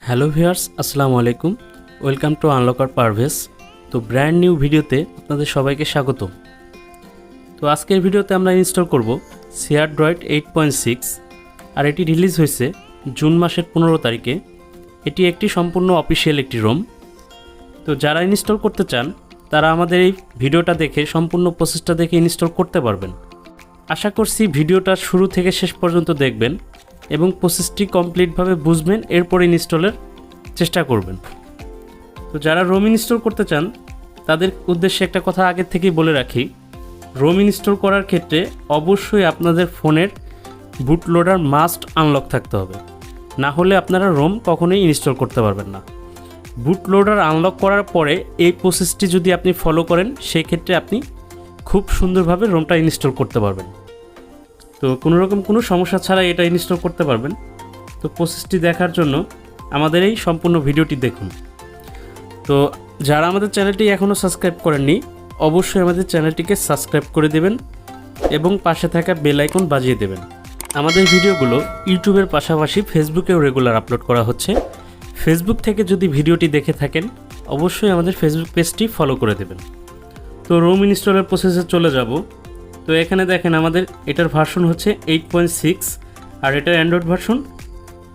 Hello viewers, আসসালামু আলাইকুম। Welcome to unlocker Parvez. তো ব্র্যান্ড নিউ ভিডিওতে আপনাদের সবাইকে স্বাগত। তো আজকের ভিডিওতে আমরা ইনস্টল করব Crdroid 8.6 আর এটি রিলিজ হয়েছে জুন মাসের 15 তারিখে। এটি একটি সম্পূর্ণ অফিসিয়াল একটি রোম। তো যারা ইনস্টল করতে চান তারা আমাদের এই ভিডিওটা দেখে সম্পূর্ণ প্রসেসটা দেখে ইনস্টল করতে পারবেন। আশা করছি ভিডিওটা শুরু থেকে শেষ পর্যন্ত দেখবেন এবং প্রসেসটি কমপ্লিটভাবে বুঝবেন, এরপর ইনস্টলের চেষ্টা করবেন। তো যারা রোম ইনস্টল করতে চান তাদের উদ্দেশ্যে একটা কথা আগে থেকেই বলে রাখি, রোম ইনস্টল করার ক্ষেত্রে অবশ্যই আপনাদের ফোনের বুটলোডার মাস্ট আনলক থাকতে হবে, না হলে আপনারা রোম কখনোই ইনস্টল করতে পারবেন না। বুটলোডার আনলক করার পরে এই প্রসেসটি যদি আপনি ফলো করেন সেই ক্ষেত্রে আপনি খুব সুন্দরভাবে রোমটা ইনস্টল করতে পারবেন। তো কোনোরকম কোনো সমস্যা ছাড়া এটা ইনস্টল করতে পারবেন। তো প্রসেসটি দেখার জন্য আমাদের এই সম্পূর্ণ ভিডিওটি দেখুন। তো যারা আমাদের চ্যানেলটি এখনও সাবস্ক্রাইব করেননি অবশ্যই আমাদের চ্যানেলটিকে সাবস্ক্রাইব করে দেবেন এবং পাশে থাকা বেল আইকন বাজিয়ে দেবেন। আমাদের ভিডিওগুলো ইউটিউবের পাশাপাশি ফেসবুকেও রেগুলার আপলোড করা হচ্ছে। ফেসবুক থেকে যদি ভিডিওটি দেখে থাকেন অবশ্যই আমাদের ফেসবুক পেজটি ফলো করে দেবেন। তো রোম ইনস্টলের প্রসেসে চলে যাব। তো এখানে দেখেন আমাদের এটার ভার্সন হচ্ছে 8.6 আর এটার অ্যান্ড্রয়েড ভার্সন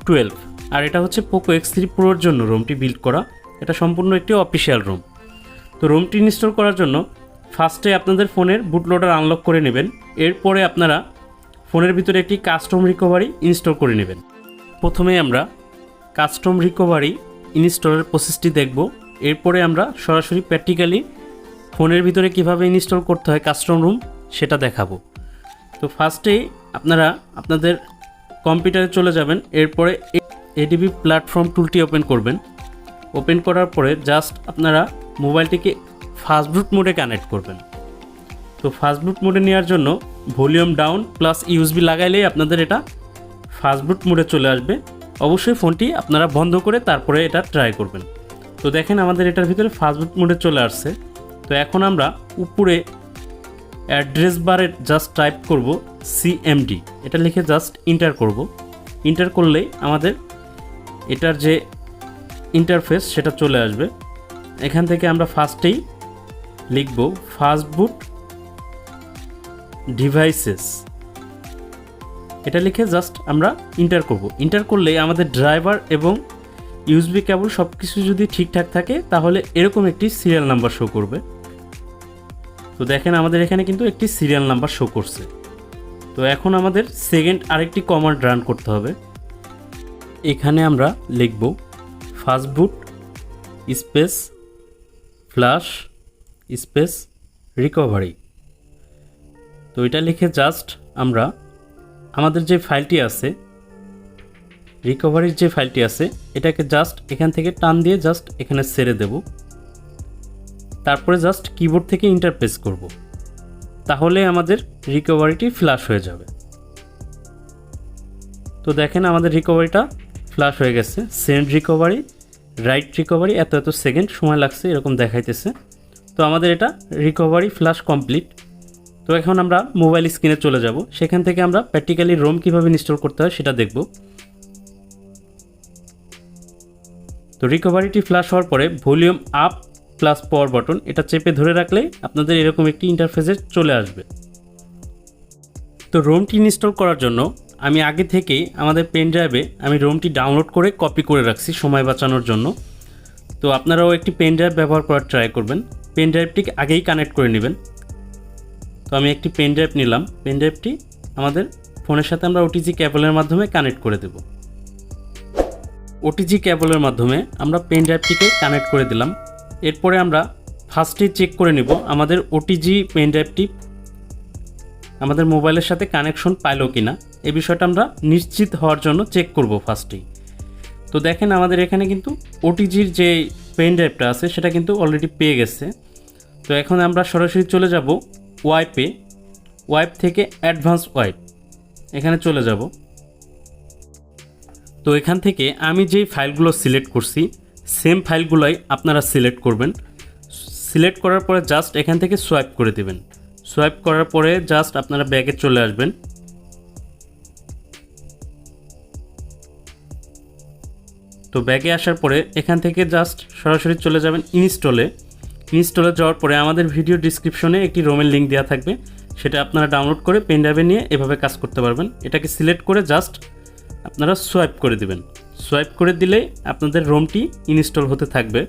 12 আর এটা হচ্ছে পোকো X3 প্রোর জন্য রোমটি বিল্ড করা। এটা সম্পূর্ণ একটি অফিসিয়াল রোম। তো রোমটি ইনস্টল করার জন্য ফার্স্টে আপনাদের ফোনের বুটলোডার আনলক করে নেবেন। এরপরে আপনারা ফোনের ভিতরে একটি কাস্টম রিকভারি ইনস্টল করে নেবেন। প্রথমে আমরা কাস্টম রিকভারি ইনস্টলের প্রসেসটি দেখব, এরপরে আমরা সরাসরি প্র্যাকটিক্যালি ফোনের ভিতরে কিভাবে ইনস্টল করতে হয় কাস্টম রুম সেটা দেখাবো। তো ফার্স্টেই আপনারা আপনাদের কম্পিউটারে চলে যাবেন, এরপরে এডিবি প্ল্যাটফর্ম টুলটি ওপেন করবেন। ওপেন করার পরে জাস্ট আপনারা মোবাইলটিকে ফাস্টবুট মোডে কানেক্ট করবেন। তো ফাস্টবুট মোডে নেওয়ার জন্য ভলিউম ডাউন প্লাস ইউএসবি লাগাইলেই আপনাদের এটা ফাস্টবুট মোডে চলে আসবে। অবশ্যই ফোনটি আপনারা বন্ধ করে তারপরে এটা ট্রাই করবেন। তো দেখেন আমাদের এটার ভিতরে ফাস্টবুট মোডে চলে আসছে। তো এখন আমরা উপরে অ্যাড্রেস বারে জাস্ট টাইপ করব CMD, এটা লিখে জাস্ট ইন্টার করব। ইন্টার করলেই আমাদের এটার যে ইন্টারফেস সেটা চলে আসবে। এখান থেকে আমরা ফার্স্টেই লিখব ফাস্টবুট ডিভাইসেস, এটা লিখে জাস্ট আমরা ইন্টার করব। ইন্টার করলেই আমাদের ড্রাইভার এবং ইউএসবি কেবল সব কিছু যদি ঠিকঠাক থাকে তাহলে এরকম একটি সিরিয়াল নাম্বার শো করবে। তো দেখেন আমাদের এখানে কিন্তু একটি সিরিয়াল নাম্বার শো করছে। তো এখন আমাদের সেকেন্ড আরেকটি কমান্ড রান করতে হবে। এখানে আমরা লিখব fastboot space flash space recovery. তো এটা লিখে জাস্ট আমরা আমাদের যে ফাইলটি আছে রিকভারির যে ফাইলটি আছে এটাকে জাস্ট এখান থেকে টান দিয়ে জাস্ট এখানে ছেড়ে দেব। তারপরে জাস্ট কিবোর্ড থেকে ইন্টার প্রেস করব, তাহলে আমাদের রিকভারিটি ফ্ল্যাশ হয়ে যাবে। তো দেখেন আমাদের রিকভারিটা ফ্ল্যাশ হয়ে গেছে। সেন্ড রিকভারি, রাইট রিকভারি, এত সেকেন্ড সময় লাগছে এরকম দেখাইতেছে। তো আমাদের এটা রিকভারি ফ্ল্যাশ কমপ্লিট। তো এখন আমরা মোবাইল স্ক্রিনে চলে যাব, সেখান থেকে আমরা প্র্যাকটিক্যালি রোম কীভাবে ইনস্টল করতে হয় সেটা দেখব। তো রিকভারিটি ফ্ল্যাশ হওয়ার পরে volume up plus power button এটা চেপে ধরে রাখলেই আপনাদের এরকম একটি ইন্টারফেসে চলে আসবে। তো রোমটি ইনস্টল করার জন্য আমি আগে থেকেই আমাদের পেন ড্রাইভে আমি রোমটি ডাউনলোড করে কপি করে রাখছি সময় বাঁচানোর জন্য। তো আপনারাও একটি পেন ড্রাইভ ব্যবহার করার ট্রাই করবেন। পেন ড্রাইভটিকে আগেই কানেক্ট করে নেবেন। তো আমি একটি পেন ড্রাইভ নিলাম। পেন ড্রাইভটি আমাদের ফোনের সাথে আমরা ওটিজি কেবলের মাধ্যমে কানেক্ট করে দেব। ওটিজি কেবলের মাধ্যমে আমরা পেন ড্রাইভটিকে কানেক্ট করে দিলাম। এরপরে আমরা ফার্স্টে চেক করে নেব আমাদের ওটিজি পেন ড্রাইভটি আমাদের মোবাইলের সাথে কানেকশন পাইলো কিনা, এই বিষয়টা আমরা নিশ্চিত হওয়ার জন্য চেক করব ফার্স্টেই। তো দেখেন আমাদের এখানে কিন্তু ওটিজির যে পেন ড্রাইভটা আছে সেটা কিন্তু অলরেডি পেয়ে গেছে। তো এখন আমরা সরাসরি চলে যাব ওয়াইপে, ওয়াইপ থেকে অ্যাডভান্স ওয়াইপ এখানে চলে যাব। তো এখান থেকে আমি যেই ফাইলগুলো সিলেক্ট করছি সেম ফাইলগুলোই আপনারা সিলেক্ট করবেন। সিলেক্ট করার পরে জাস্ট এখান থেকে সোয়াইপ করে দেবেন। সোয়াইপ করার পরে জাস্ট আপনারা ব্যাগে চলে আসবেন। তো ব্যাগে আসার পরে এখান থেকে জাস্ট সরাসরি চলে যাবেন ইনস্টলে যাওয়ার পরে আমাদের ভিডিও ডিসক্রিপশনে একটি রোমের লিঙ্ক দেওয়া থাকবে, সেটা আপনারা ডাউনলোড করে পেন ড্রাইভে নিয়ে এভাবে কাজ করতে পারবেন। এটাকে সিলেক্ট করে জাস্ট আপনারা সোয়াইপ করে দিবেন। সোয়াইপ করে দিলেই আপনাদের রোমটি ইনস্টল হতে থাকবে।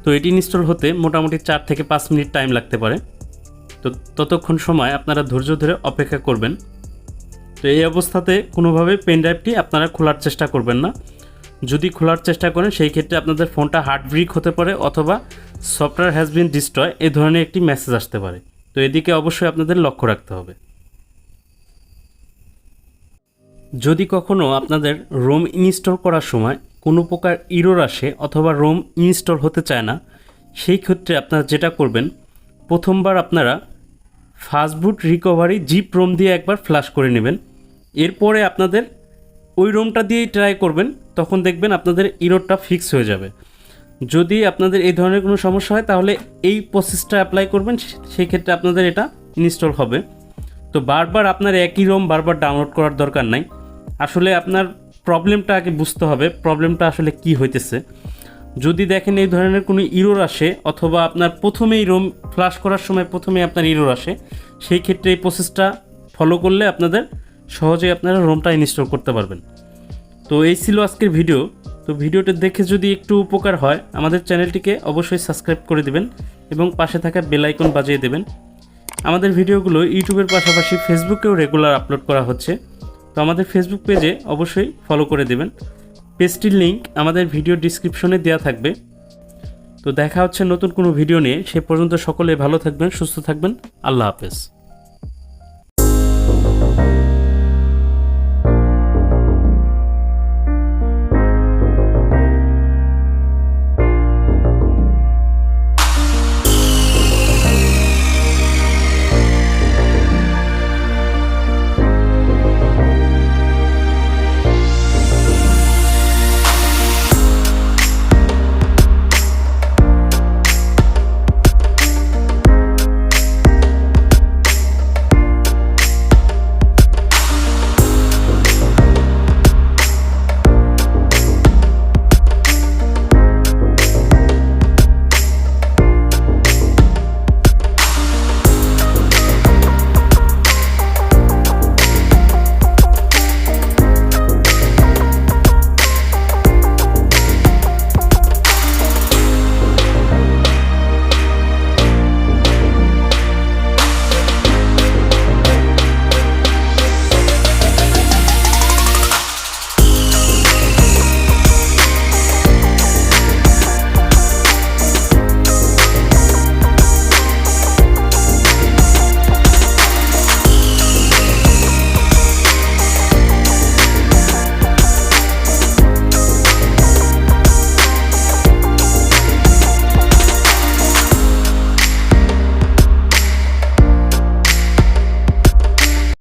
তো এটি ইনস্টল হতে মোটামুটি 4 থেকে 5 মিনিট টাইম লাগতে পারে। তো ততক্ষণ সময় আপনারা ধৈর্য ধরে অপেক্ষা করবেন। তো এই অবস্থাতে কোনোভাবে পেন ড্রাইভটি আপনারা খোলার চেষ্টা করবেন না। যদি খোলার চেষ্টা করেন সেই ক্ষেত্রে আপনাদের ফোনটা হার্ডব্রিক হতে পারে অথবা সফটওয়্যার হ্যাজ বিন ডিস্ট্রয় এই ধরনের একটি মেসেজ আসতে পারে। তো এদিকে অবশ্যই আপনাদের লক্ষ্য রাখতে হবে। যদি কখনও আপনাদের রোম ইনস্টল করার সময় কোনো প্রকার ইরর আসে অথবা রোম ইনস্টল হতে চায় না, সেই ক্ষেত্রে আপনারা যেটা করবেন, প্রথমবার আপনারা ফাস্টবুট রিকভারি জিপ রোম দিয়ে একবার ফ্ল্যাশ করে নেবেন। এরপরে আপনাদের ওই রোমটা দিয়েই ট্রাই করবেন, তখন দেখবেন আপনাদের ইররটা ফিক্স হয়ে যাবে। যদি আপনাদের এই ধরনের কোনো সমস্যা হয় তাহলে এই প্রসেসটা অ্যাপ্লাই করবেন, সেই ক্ষেত্রে আপনাদের এটা ইনস্টল হবে। তো বারবার আপনার একই রোম বারবার ডাউনলোড করার দরকার নাই। আসলে আপনার প্রবলেমটা আগে বুঝতে হবে, প্রবলেমটা আসলে কি হইতেছে। যদি দেখেন এই ধরনের কোনো ইরর আসে অথবা আপনার প্রথমেই রোম ফ্ল্যাশ করার সময় প্রথমেই আপনার ইরর আসে, সেই ক্ষেত্রে এই প্রসেসটা ফলো করলে আপনাদের সহজেই আপনারা রোমটা ইনস্টল করতে পারবেন। তো এই ছিল আজকের ভিডিও। তো ভিডিওটা দেখে যদি একটু উপকার হয় আমাদের চ্যানেলটিকে অবশ্যই সাবস্ক্রাইব করে দিবেন এবং পাশে থাকা বেল আইকন বাজিয়ে দেবেন। আমাদের ভিডিওগুলো ইউটিউবের পাশাপাশি ফেসবুকেও রেগুলার আপলোড করা হচ্ছে। তো আমাদের ফেসবুক পেজে অবশ্যই ফলো করে দেবেন। পেজটির লিঙ্ক আমাদের ভিডিও ডিসক্রিপশনে দেওয়া থাকবে। তো দেখা হচ্ছে নতুন কোনো ভিডিও নিয়ে। সে পর্যন্ত সকলে ভালো থাকবেন, সুস্থ থাকবেন। আল্লাহ হাফেজ।